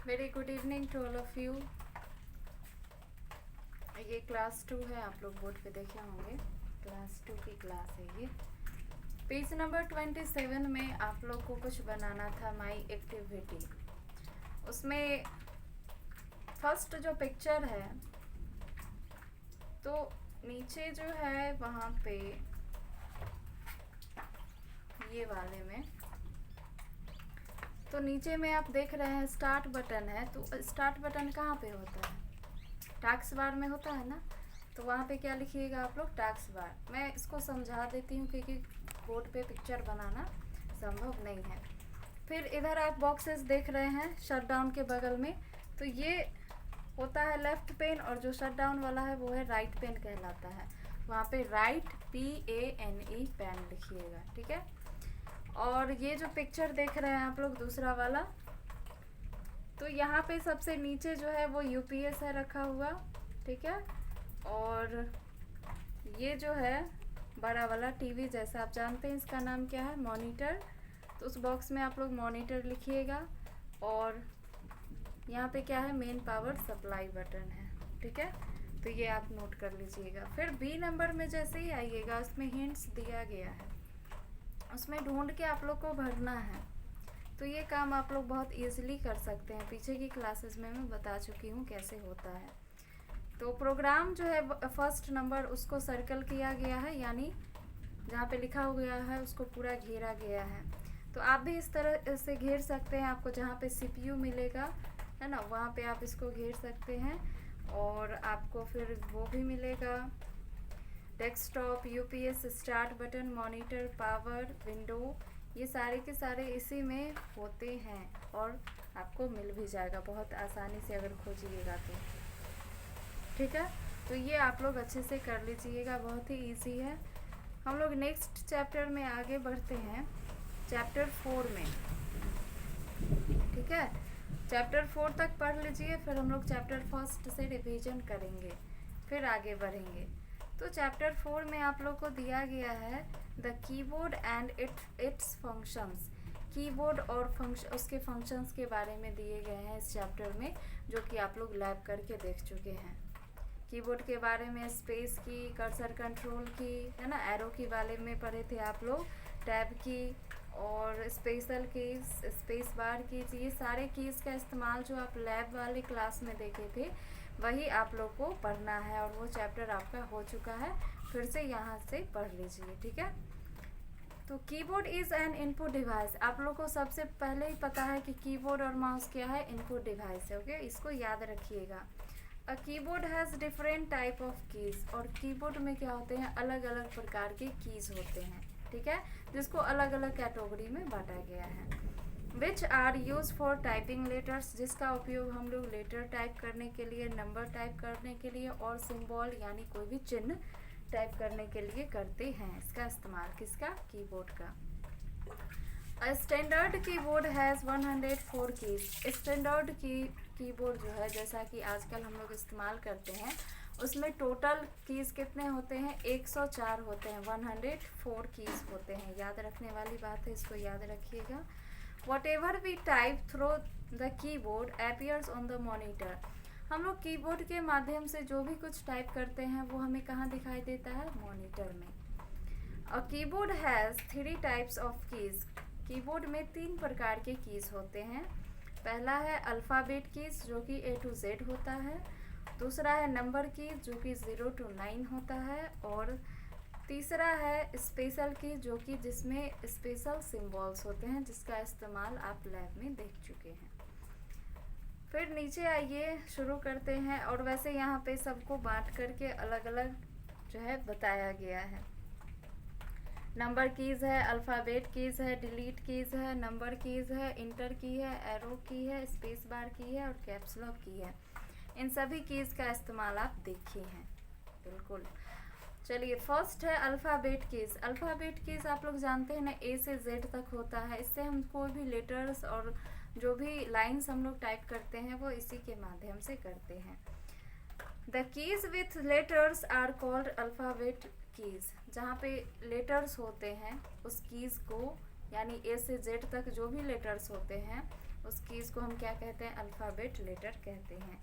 Very good evening to all of you. ये class 2 है, आप लोग बोर्ड पे देखे होंगे। क्लास 2 की क्लास है ये। पेज नंबर 27 में आप लोग को कुछ बनाना था, माई एक्टिविटी। उसमें फर्स्ट जो पिक्चर है, तो नीचे जो है वहाँ पे ये वाले में, तो नीचे में आप देख रहे हैं स्टार्ट बटन है। तो स्टार्ट बटन कहाँ पे होता है? टास्क बार में होता है ना। तो वहाँ पे क्या लिखिएगा आप लोग? Task bar. मैं इसको समझा देती हूँ क्योंकि बोर्ड पे पिक्चर बनाना संभव नहीं है। फिर इधर आप बॉक्सेस देख रहे हैं शट डाउन के बगल में, तो ये होता है लेफ्ट पेन, और जो शट डाउन वाला है वो है राइट पेन कहलाता है। वहाँ पे राइट PANE पेन लिखिएगा, ठीक है। और ये जो पिक्चर देख रहे हैं आप लोग दूसरा वाला, तो यहाँ पे सबसे नीचे जो है वो UPS है रखा हुआ, ठीक है। और ये जो है बड़ा वाला टीवी जैसा, आप जानते हैं इसका नाम क्या है? मॉनिटर। तो उस बॉक्स में आप लोग मॉनिटर लिखिएगा। और यहाँ पे क्या है? मेन पावर सप्लाई बटन है, ठीक है। तो ये आप नोट कर लीजिएगा। फिर B नंबर में जैसे ही आइएगा, उसमें हिंट्स दिया गया है, उसमें ढूंढ के आप लोग को भरना है। तो ये काम आप लोग बहुत ईजिली कर सकते हैं, पीछे की क्लासेस में मैं बता चुकी हूँ कैसे होता है। तो प्रोग्राम जो है फर्स्ट नंबर उसको सर्कल किया गया है, यानी जहाँ पे लिखा हुआ है उसको पूरा घेरा गया है। तो आप भी इस तरह से घेर सकते हैं। आपको जहाँ पे CPU मिलेगा है ना, वहाँ पे आप इसको घेर सकते हैं। और आपको फिर वो भी मिलेगा, desktop, UPS, start button, monitor, power, window, ये सारे के सारे इसी में होते हैं। और आपको मिल भी जाएगा बहुत आसानी से अगर खोजिएगा तो, ठीक है। तो ये आप लोग अच्छे से कर लीजिएगा, बहुत ही इजी है। हम लोग नेक्स्ट चैप्टर में आगे बढ़ते हैं, चैप्टर 4 में, ठीक है। चैप्टर 4 तक पढ़ लीजिए, फिर हम लोग चैप्टर फर्स्ट से रिवीजन करेंगे, फिर आगे बढ़ेंगे। तो चैप्टर 4 में आप लोग को दिया गया है the keyboard and it's functions. Keyboard और उसके फंक्शंस के बारे में दिए गए हैं इस चैप्टर में, जो कि आप लोग लैब करके देख चुके हैं। कीबोर्ड के बारे में स्पेस की, कर्सर कंट्रोल की, है ना, एरो की बारे में पढ़े थे आप लोग, टैब की और special keys, space bar keys, ये सारे कीज़ का इस्तेमाल जो आप लैब वाले क्लास में देखे थे वही आप लोग को पढ़ना है। और वो चैप्टर आपका हो चुका है, फिर से यहाँ से पढ़ लीजिए, ठीक है। तो keyboard is an input device. आप लोग को सबसे पहले ही पता है कि कीबोर्ड और माउस क्या है? इनपुट डिवाइस है, ओके। इसको याद रखिएगा। A keyboard has different type of keys. और कीबोर्ड में क्या होते हैं? अलग अलग प्रकार के कीज़ होते हैं, ठीक है, जिसको अलग अलग कैटेगरी में बांटा गया है। Which are use for typing letters, जिसका उपयोग हम लोग लेटर टाइप करने के लिए, नंबर टाइप करने के लिए और सिंबल यानी कोई भी चिन्ह टाइप करने के लिए करते हैं। इसका इस्तेमाल किसका? कीबोर्ड का। Standard keyboard has 104 keys. Standard keyboard जो है, जैसा कि आजकल हम लोग इस्तेमाल करते हैं, उसमें टोटल कीज़ कितने होते हैं? 104 होते हैं। 104 कीज़ होते हैं। याद रखने वाली बात है, इसको याद रखिएगा। Whatever we type through the keyboard appears on the monitor। हम लोग कीबोर्ड के माध्यम से जो भी कुछ टाइप करते हैं वो हमें कहाँ दिखाई देता है? मॉनिटर में। A keyboard has 3 types of keys। Keyboard में 3 प्रकार के कीज़ होते हैं। पहला है अल्फ़ाबेट कीज़, जो कि A to Z होता है। दूसरा है नंबर कीज़, जो कि 0 to 9 होता है। और तीसरा है स्पेशल की, जो कि जिसमें स्पेशल सिंबल्स होते हैं, जिसका इस्तेमाल आप लैब में देख चुके हैं। फिर नीचे आइए, शुरू करते हैं। और वैसे यहाँ पे सबको बांट करके अलग अलग जो है बताया गया है। नंबर कीज़ है, अल्फ़ाबेट कीज़ है, डिलीट कीज़ है, नंबर कीज़ है, इंटर की है, एरो की है, स्पेस बार की है और कैप्स लॉक की है। इन सभी कीज़ का इस्तेमाल आप देखिए हैं, बिल्कुल। चलिए, फर्स्ट है अल्फ़ाबेट कीज़। अल्फ़ाबेट कीज़ आप लोग जानते हैं ना, A से Z तक होता है। इससे हम कोई भी लेटर्स और जो भी लाइंस हम लोग टाइप करते हैं वो इसी के माध्यम से करते हैं। The keys with letters are called alphabet keys. जहाँ पे लेटर्स होते हैं उस कीज़ को, यानी A से Z तक जो भी लेटर्स होते हैं उस कीज़ को हम क्या कहते हैं, अल्फ़ाबेट लेटर कहते हैं।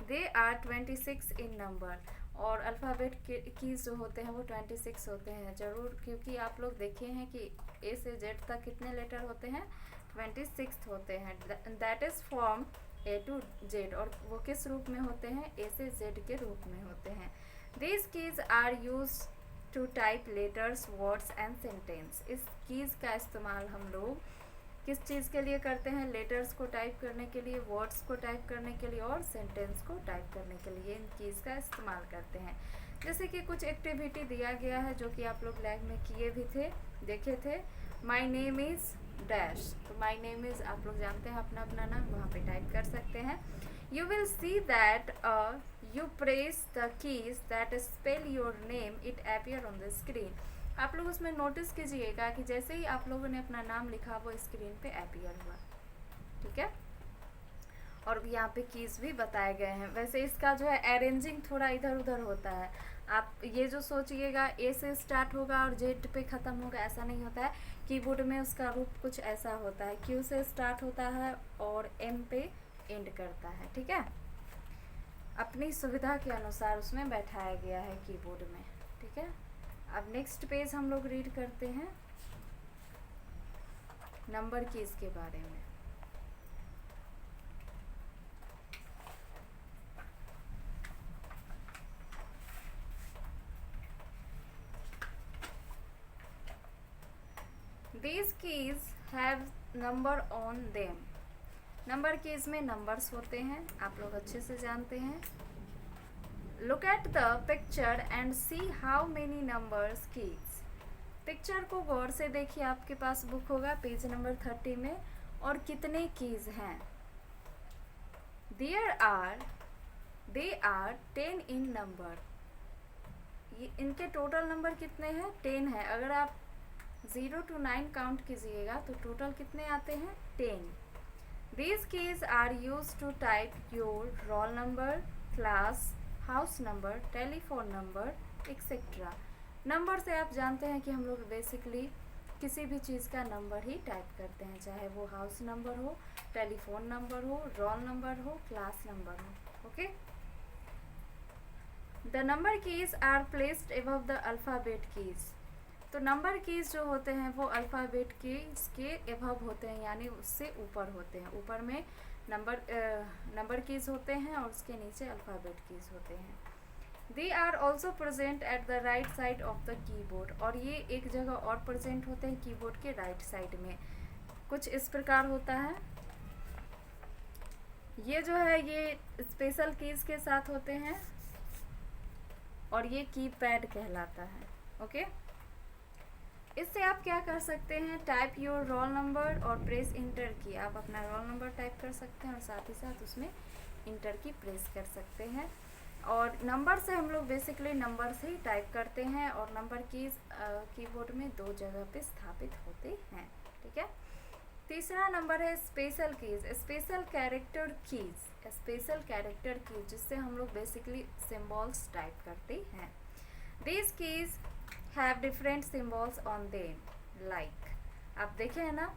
दे आर 26 इन नंबर, और अल्फ़ाबेट कीज़ जो होते हैं वो 26 होते हैं ज़रूर, क्योंकि आप लोग देखे हैं कि ए से जेड तक कितने लेटर होते हैं, 26 होते हैं। That is from A to Z, और वो किस रूप में होते हैं, ए से जेड के रूप में होते हैं। These keys are use to type letters, words and sentence. इस कीज़ का इस्तेमाल हम लोग किस चीज़ के लिए करते हैं, लेटर्स को टाइप करने के लिए, वर्ड्स को टाइप करने के लिए और सेंटेंस को टाइप करने के लिए इन कीज़ का इस्तेमाल करते हैं। जैसे कि कुछ एक्टिविटी दिया गया है जो कि आप लोग लैब में किए भी थे, देखे थे। माई नेम इज़ डैश, तो माई नेम इज़ आप लोग जानते हैं अपना अपना नाम वहाँ पे टाइप कर सकते हैं। You will see that you press the keys that spell your name, it appear on the screen। आप लोग उसमें नोटिस कीजिएगा कि जैसे ही आप लोगों ने अपना नाम लिखा वो स्क्रीन पे अपीयर हुआ, ठीक है। और यहाँ पे कीज़ भी बताए गए हैं। वैसे इसका जो है अरेंजिंग थोड़ा इधर उधर होता है, आप ये जो सोचिएगा ए से स्टार्ट होगा और जेड पे ख़त्म होगा, ऐसा नहीं होता है। कीबोर्ड में उसका रूप कुछ ऐसा होता है, क्यू से स्टार्ट होता है और एम पे एंड करता है, ठीक है। अपनी सुविधा के अनुसार उसमें बैठाया गया है कीबोर्ड में, ठीक है। अब नेक्स्ट पेज हम लोग रीड करते हैं नंबर कीज़ के बारे में। These keys have number on them। Number keys में नंबर्स होते हैं, आप लोग अच्छे से जानते हैं। Look at the picture and see how many numbers keys. Picture को गौर से देखिए, आपके पास बुक होगा पेज नंबर 30 में, और कितने कीज हैं। They are 10 in number. ये इनके टोटल नंबर कितने हैं, 10 है। अगर आप 0 to 9 काउंट कीजिएगा तो टोटल कितने आते हैं, 10। These keys are used to type your roll number, class, house number, telephone number, etc। Number से आप जानते हैं कि हम लोग बेसिकली किसी भी चीज़ का नंबर ही टाइप करते हैं, चाहे वो हाउस नंबर हो, टेलीफोन नंबर हो, रोल नंबर हो, क्लास नंबर हो, okay. The number keys are placed above the alphabet keys. तो नंबर कीज़ जो होते हैं वो अल्फ़ाबेट कीज़ के अबव होते हैं, यानी उससे ऊपर होते हैं। ऊपर में नंबर कीज़ होते हैं और उसके नीचे अल्फ़ाबेट कीज़ होते हैं। They are also present at the right side of the keyboard, और ये एक जगह और प्रेजेंट होते हैं कीबोर्ड के राइट साइड में। कुछ इस प्रकार होता है, ये जो है ये स्पेशल कीज़ के साथ होते हैं और ये कीपैड कहलाता है, ओके। इससे आप क्या कर सकते हैं, टाइप योर रोल नंबर और प्रेस इंटर की। आप अपना रोल नंबर टाइप कर सकते हैं और साथ ही साथ उसमें इंटर की प्रेस कर सकते हैं। और नंबर से हम लोग बेसिकली नंबर से ही टाइप करते हैं, और नंबर कीज़ कीबोर्ड में 2 जगह पे स्थापित होते हैं, ठीक है। तीसरा नंबर है special keys, special character keys. Special character keys जिससे हम लोग बेसिकली सिम्बॉल्स टाइप करते हैं। These keys have different symbols on them, like आप देखे हैं ना,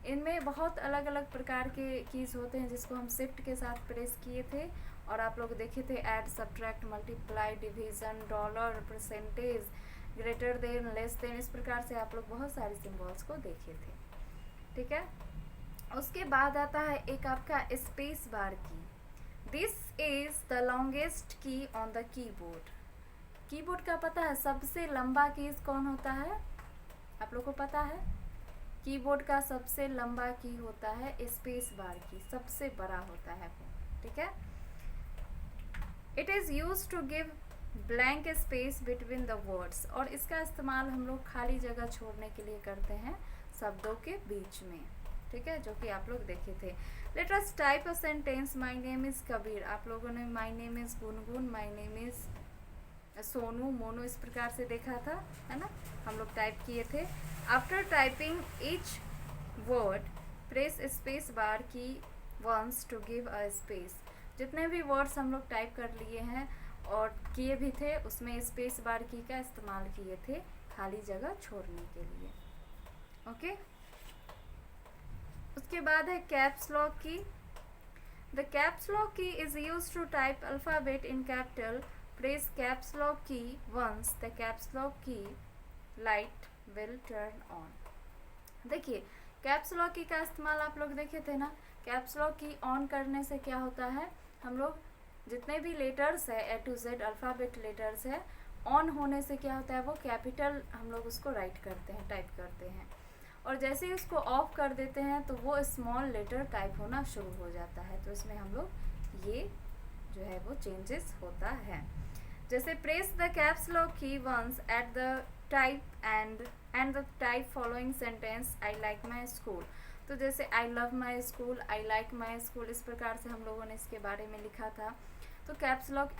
इनमें बहुत अलग अलग प्रकार के कीज़ होते हैं जिसको हम शिफ्ट के साथ प्रेस किए थे, और आप लोग देखे थे add, subtract, multiply, division, dollar, percentage, greater than, less than. इस प्रकार से आप लोग बहुत सारे सिम्बॉल्स को देखे थे, ठीक है। उसके बाद आता है एक आपका स्पेस बार की। This is the longest key on the keyboard. Keyboard का पता है सबसे लंबा कीज़ कौन होता है, आप लोग को पता है। कीबोर्ड का सबसे लंबा की होता है स्पेस बार की, सबसे बड़ा होता है वो, ठीक है। It is use to give blank space between the words, और इसका इस्तेमाल हम लोग खाली जगह छोड़ने के लिए करते हैं शब्दों के बीच में, ठीक है, जो कि आप लोग देखे थे। Let us type a sentence, my name is Kabir. आप लोगों ने my name is Gungun, my name is Sonu, Monu, इस प्रकार से देखा था, है ना, हम लोग टाइप किए थे। After typing each word press space bar key once to give a space. जितने भी वर्ड्स हम लोग टाइप कर लिए हैं और किए भी थे उसमें स्पेस बार की का इस्तेमाल किए थे खाली जगह छोड़ने के लिए, ओके। उसके बाद है caps lock key. The caps lock key is use to type alphabet in capital. Press caps lock key once the caps lock key light will turn on. देखिए कैप्स लॉक की का इस्तेमाल आप लोग देखे थे ना। कैप्स लॉक की on करने से क्या होता है, हम लोग जितने भी लेटर्स है A to Z alphabet letters है, ऑन होने से क्या होता है, वो कैपिटल हम लोग उसको राइट करते हैं, टाइप करते हैं। और जैसे ही उसको ऑफ कर देते हैं तो वो स्मॉल लेटर टाइप होना शुरू हो जाता है। तो इसमें हम लोग ये जो है वो चेंजेस होता है। जैसे press the caps lock key once at the type and the type following sentence I like my school. तो जैसे I love my school, I like my school, इस प्रकार से हम लोगों ने इसके बारे में लिखा था। तो कैप्स लॉक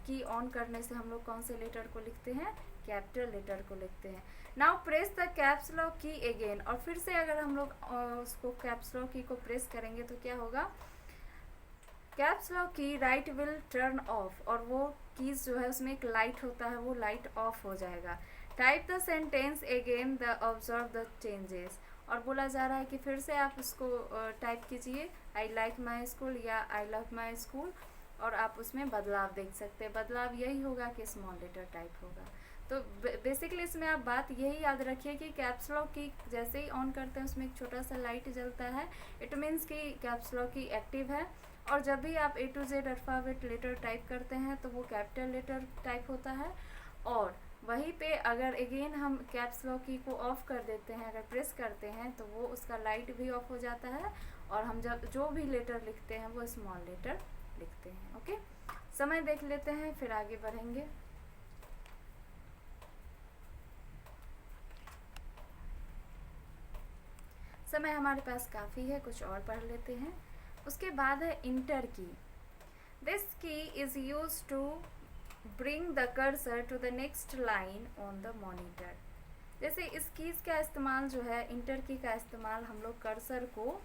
की ऑन करने से हम लोग कौन से लेटर को लिखते हैं, कैपिटल लेटर को लिखते हैं। Now press the caps lock की अगेन, और फिर से अगर हम लोग उसको कैप्स लॉक की को प्रेस करेंगे तो क्या होगा, कैप्स लॉक की राइट विल टर्न ऑफ, और वो कीज जो है उसमें एक लाइट होता है, वो लाइट ऑफ हो जाएगा। Type the sentence again the observe the changes, और बोला जा रहा है कि फिर से आप उसको टाइप कीजिए, आई लाइक माई स्कूल या आई लव माई स्कूल, और आप उसमें बदलाव देख सकते हैं। बदलाव यही होगा कि स्मॉल लेटर टाइप होगा। तो बेसिकली इसमें आप बात यही याद रखिए कि कैप्स लॉक की जैसे ही ऑन करते हैं उसमें एक छोटा सा लाइट जलता है, इट मीन्स कि कैप्स लॉक की एक्टिव है। और जब भी आप A to Z alphabet letter type करते हैं तो वो कैपिटल लेटर टाइप होता है। और वहीं पे अगर अगेन हम कैप्स लॉक की को ऑफ कर देते हैं, अगर प्रेस करते हैं तो वो उसका लाइट भी ऑफ हो जाता है, और हम जब जो भी लेटर लिखते हैं वो स्मॉल लेटर लिखते हैं। ओके, समय देख लेते हैं फिर आगे बढ़ेंगे। समय हमारे पास काफ़ी है, कुछ और पढ़ लेते हैं। उसके बाद है inter key. This key is use to bring the cursor to the next line on the monitor. जैसे इस कीज़ का इस्तेमाल जो है, इंटर की का इस्तेमाल हम लोग कर्सर को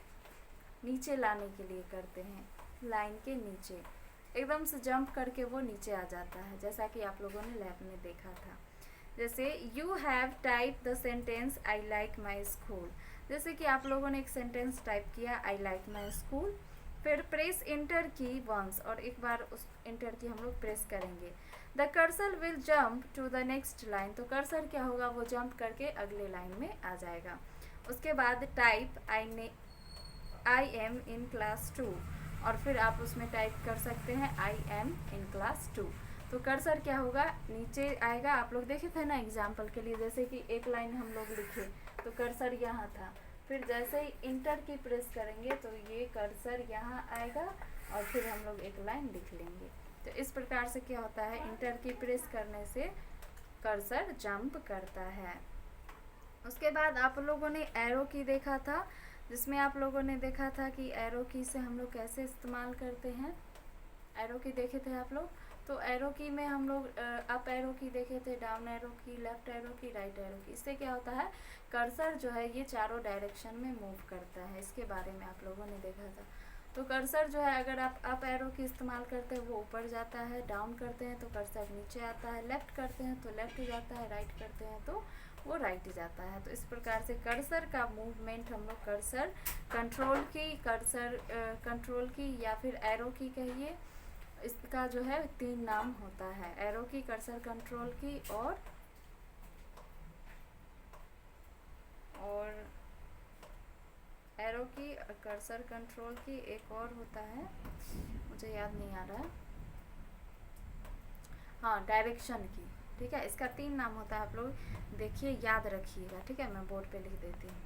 नीचे लाने के लिए करते हैं, लाइन के नीचे एकदम से जंप करके वो नीचे आ जाता है, जैसा कि आप लोगों ने लैब में देखा था। जैसे you have type the sentence I like my school. जैसे कि आप लोगों ने एक सेंटेंस टाइप किया आई लाइक माई स्कूल, फिर प्रेस इंटर की वंस, और एक बार उस इंटर की हम लोग प्रेस करेंगे। The cursor will jump to the next line, तो कर्सर क्या होगा, वो जंप करके अगले लाइन में आ जाएगा। उसके बाद type I am in class 2, और फिर आप उसमें टाइप कर सकते हैं आई एम इन क्लास 2। तो कर्सर क्या होगा, नीचे आएगा। आप लोग देखे थे ना एग्जाम्पल के लिए, जैसे कि एक लाइन हम लोग लिखे तो कर्सर यहाँ था, फिर जैसे ही इंटर की प्रेस करेंगे तो ये कर्सर यहाँ आएगा, और फिर हम लोग एक लाइन लिख लेंगे। तो इस प्रकार से क्या होता है, इंटर की प्रेस करने से कर्सर जंप करता है। उसके बाद आप लोगों ने एरो की देखा था, जिसमें आप लोगों ने देखा था कि एरो की से हम लोग कैसे इस्तेमाल करते हैं। एरो की देखे थे आप लोग, तो एरो की में हम लोग अप एरो की देखे थे, डाउन एरो की, लेफ्ट एरो की, राइट एरो की। इससे क्या होता है, कर्सर जो है ये चारों डायरेक्शन में मूव करता है, इसके बारे में आप लोगों ने देखा था। तो कर्सर जो है अगर आप अप एरो की इस्तेमाल करते हैं वो ऊपर जाता है, डाउन करते हैं तो कर्सर नीचे आता है, लेफ़्ट करते हैं तो लेफ़्ट जाता है, राइट करते हैं तो वो राइट जाता है। तो इस प्रकार से कर्सर का मूवमेंट हम लोग कर्सर कंट्रोल की या फिर एरो की कहिए, इसका जो है 3 नाम होता है, एरो की, कर्सर कंट्रोल की और एरो की, कर्सर कंट्रोल की, एक और होता है मुझे याद नहीं आ रहा है, हाँ डायरेक्शन की। ठीक है, इसका 3 नाम होता है, आप लोग देखिए याद रखिएगा। ठीक है, मैं बोर्ड पे लिख देती हूँ।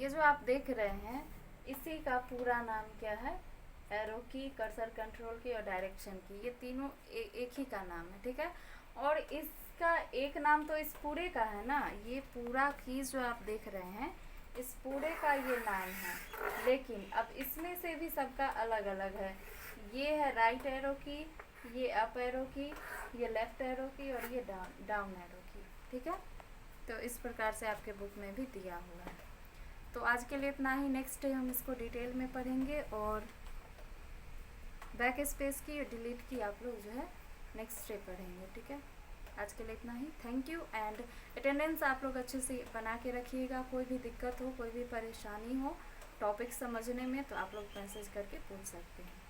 ये जो आप देख रहे हैं इसी का पूरा नाम क्या है, एरो की, कर्सर कंट्रोल की और डायरेक्शन की, ये तीनों एक ही का नाम है, ठीक है। और इसका एक नाम तो इस पूरे का है ना, ये पूरा कीज जो आप देख रहे हैं इस पूरे का ये नाम है, लेकिन अब इसमें से भी सबका अलग अलग है। ये है राइट एरो की, ये अप एरो की, ये लेफ्ट एरो की और ये डाउन एरो की, ठीक है। तो इस प्रकार से आपके बुक में भी दिया हुआ है। तो आज के लिए इतना ही, नेक्स्ट डे हम इसको डिटेल में पढ़ेंगे और बैक स्पेस की और डिलीट की आप लोग जो है नेक्स्ट डे पढ़ेंगे, ठीक है। आज के लिए इतना ही, थैंक यू। एंड अटेंडेंस आप लोग अच्छे से बना के रखिएगा। कोई भी दिक्कत हो, कोई भी परेशानी हो टॉपिक समझने में तो आप लोग मैसेज करके पूछ सकते हैं।